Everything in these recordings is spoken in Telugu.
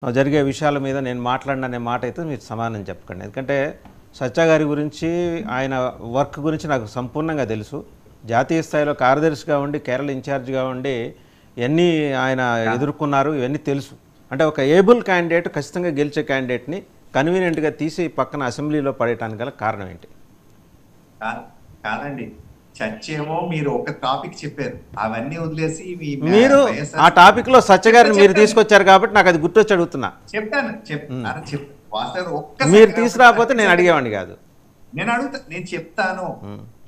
జరిగే విషయాల మీద నేను మాట్లాడిననే మాట అయితే మీరు సమాధానం చెప్పకండి. ఎందుకంటే సత్య గారి గురించి ఆయన వర్క్ గురించి నాకు సంపూర్ణంగా తెలుసు. జాతీయ స్థాయిలో కార్యదర్శిగా ఉండి కేరళ ఇన్ఛార్జ్గా ఉండి ఎన్ని ఆయన ఎదుర్కొన్నారు ఇవన్నీ తెలుసు. అంటే ఒక ఏబుల్ క్యాండిడేట్ ఖచ్చితంగా గెలిచే క్యాండిడేట్ని కన్వీనియంట్గా తీసి పక్కన అసెంబ్లీలో పడేయడానికి గల కారణం ఏంటి? కాదండి, చర్చ ఏమో మీరు ఒక టాపిక్ చెప్పారు, అవన్నీ వదిలేసి మీరు ఆ టాపిక్ లో సత్య గారిని మీరు తీసుకొచ్చారు కాబట్టి నాకు అది గుర్తొచ్చి అడుగుతున్నా. చెప్తాను మీరు తీసుకురాకపోతే నేను అడిగేవాడిని కాదు. నేను చెప్తాను.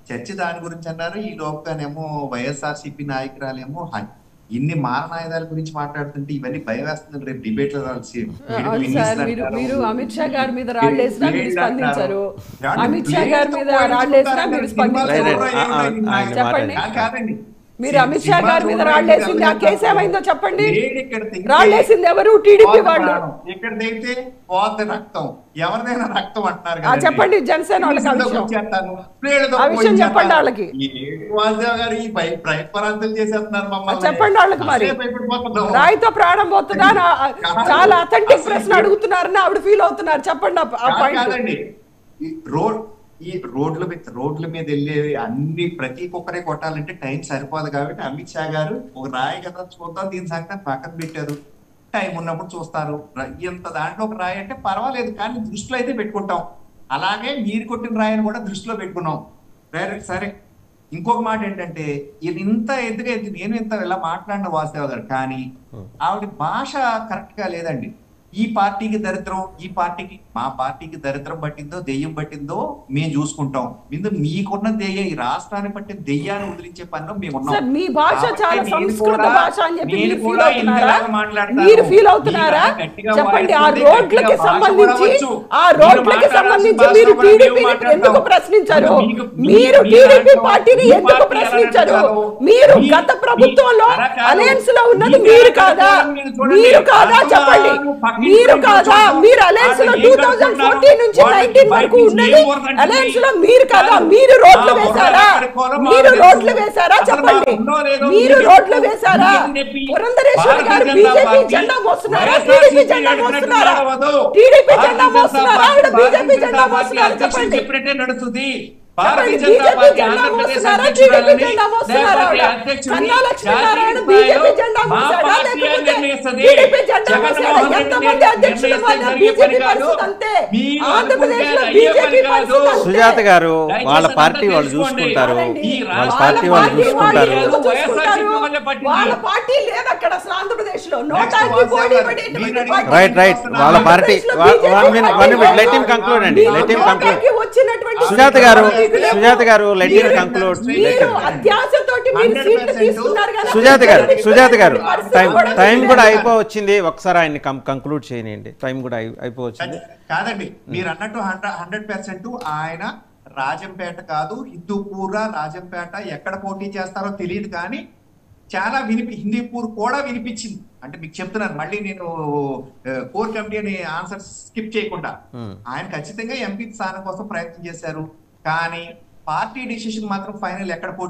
చర్చ దాని గురించి అన్నారు. ఈ లోపుగానేమో వైఎస్ఆర్సీపీ నాయకురాలేమో ఇన్ని మారణాయుధాల గురించి మాట్లాడుతుంటే ఇవన్నీ భయం వేస్తుంది. రేపు డిబేట్ లో మీరు అమిత్ షా గారి మీద రాళ్ళేసినా మీరు స్పందించారు. అమిత్ షా గారి మీద రాళ్ళేసినా మీరు స్పందించారు. చెప్పండి, కాదండి, మీరు అమిత్ షా గారి మీద రాళ్ళేసింది ఆ కేసు ఏమైందో చెప్పండి. రాళ్ళేసింది ఎవరు? టీడీపీ వాళ్ళు. ఎక్కడైతే పోతే రక్తం, ఎవరిదైనా రక్తం అంటున్నారు. చెప్పండి, జనసేన వాళ్ళకి ఆ విషయం చెప్పండి. వాళ్ళకి చెప్పండి, వాళ్ళకి మరి రాయితో ప్రాణం పోతుందా? చాలా అథెంటిక్ ప్రశ్న అడుగుతున్నారని ఆవిడ ఫీల్ అవుతున్నారు. చెప్పండి ఆ పాయింట్. రోడ్ల మీద వెళ్ళేది అన్ని ప్రతి ఒక్కరే కొట్టాలంటే టైం సరిపోదు. కాబట్టి అమిత్ షా గారు ఒక రాయి కదా చూద్దాం, దీని సంగతి పక్కన పెట్టారు. టైం ఉన్నప్పుడు చూస్తారు. ఇంత దాంట్లో ఒక రాయి అంటే పర్వాలేదు, కానీ దృష్టిలో అయితే పెట్టుకుంటాం. అలాగే మీరు కొట్టిన రాయిని కూడా దృష్టిలో పెట్టుకున్నాం. సరే, ఇంకొక మాట ఏంటంటే ఇది ఇంత ఎదుగా నేను ఇంత ఇలా మాట్లాడిన వాసుదేవ్ గారు, కానీ ఆవిడ భాష కరెక్ట్ గా లేదండి. ఈ పార్టీకి దరిద్రం, ఈ పార్టీకి, మా పార్టీకి దరిద్రం పట్టిందో దెయ్యం పట్టిందో మేము చూసుకుంటాం. మీకున్న దెయ్యం, ఈ రాష్ట్రాన్ని పట్టిన దెయ్యాన్ని వదిలించే పనిలో మేము ఉన్నాం. మీ భాష చాలా సంస్కృత భాష అని చెప్పి మీరు ఫీల్ అవుతున్నారా? చెప్పండి, ఆ రోడ్లకి సంబంధించి మీరు టీడీపీని ఎందుకు ప్రశ్నించారు? మీరు టీడీపీ పార్టీని ఎందుకు ప్రశ్నించారు? మీరు గత ప్రభుత్వంలో అలయన్స్ లో ఉన్నది మీరు కాదా? చెప్పండి, మీరు కాదా? మీరు అలయన్స్ లో 2014 నుంచి 19 వరకు ఉన్నది అలయన్స్ లో మీరు కాదా? మీరు రోడ్లు వేశారా? చెప్పండి, మీరు రోడ్లు వేశారా? పురంధరేశ్వరి గారు బీజేపీ జెండా మోస్తున్నారా? టీడీపీ జెండా మోస్తున్నారా? టీడీపీ జెండా మోస్తున్నారా? ఆవిడ బీజేపీ జెండా మోస్తున్నారా? చెప్పండి, బీజేపీ జెండా మోస్తున్నారా? టీడీపీ జెండా మోస్తున్నారా? కన్నా లక్ష్మీనారాయణ బీజేపీ జెండా మోసాడా లేకపోతే టీడీపీ జెండా మోసాడా? ఎంతమంది అధ్యక్షులు వల్ల బీజేపీ పరిస్థితి అంతే. ఆంధ్రప్రదేశ్ లో బీజేపీ పరిస్థితి. సుజాత గారు, వాళ్ళ పార్టీ వాళ్ళు చూసుకుంటారు. వాళ్ళ పార్టీ వాళ్ళు చూసుకుంటారు. వాళ్ళ పార్టీ లేదు అక్కడ అసలు ఆంధ్రప్రదేశ్ లో. నోటాకి పోటీ పడేటువంటి రైట్ వాళ్ళ పార్టీ. లెట్ హిమ్ కంక్లూడ్ అండి. Let him conclude. సుజాత గారు, లెట్ హిమ్ కంక్లూడ్. సుజాత గారు టైం కూడా అయిపోవచ్చింది. ఒకసారి ఆయన్ని కంక్లూడ్ చేయనియండి. టైం కూడా అయిపోవచ్చింది. కాదండి, మీరు అన్నట్టు 100% ఆయన రాజంపేట కాదు, హిందూపూర్, రాజంపేట ఎక్కడ పోటీ చేస్తారో తెలియదు, కానీ చాలా హిందూపూర్ కూడా వినిపించింది. అంటే మీకు చెప్తున్నాను, మళ్ళీ నేను కోర్ కమిటీ అని ఆన్సర్ స్కిప్ చేయకుండా, ఆయన ఖచ్చితంగా ఎంపీ స్థానం కోసం ప్రయత్నం చేశారు. కానీ పార్టీ డిసిషన్ మాత్రం ఫైనల్ ఎక్కడ పోటీ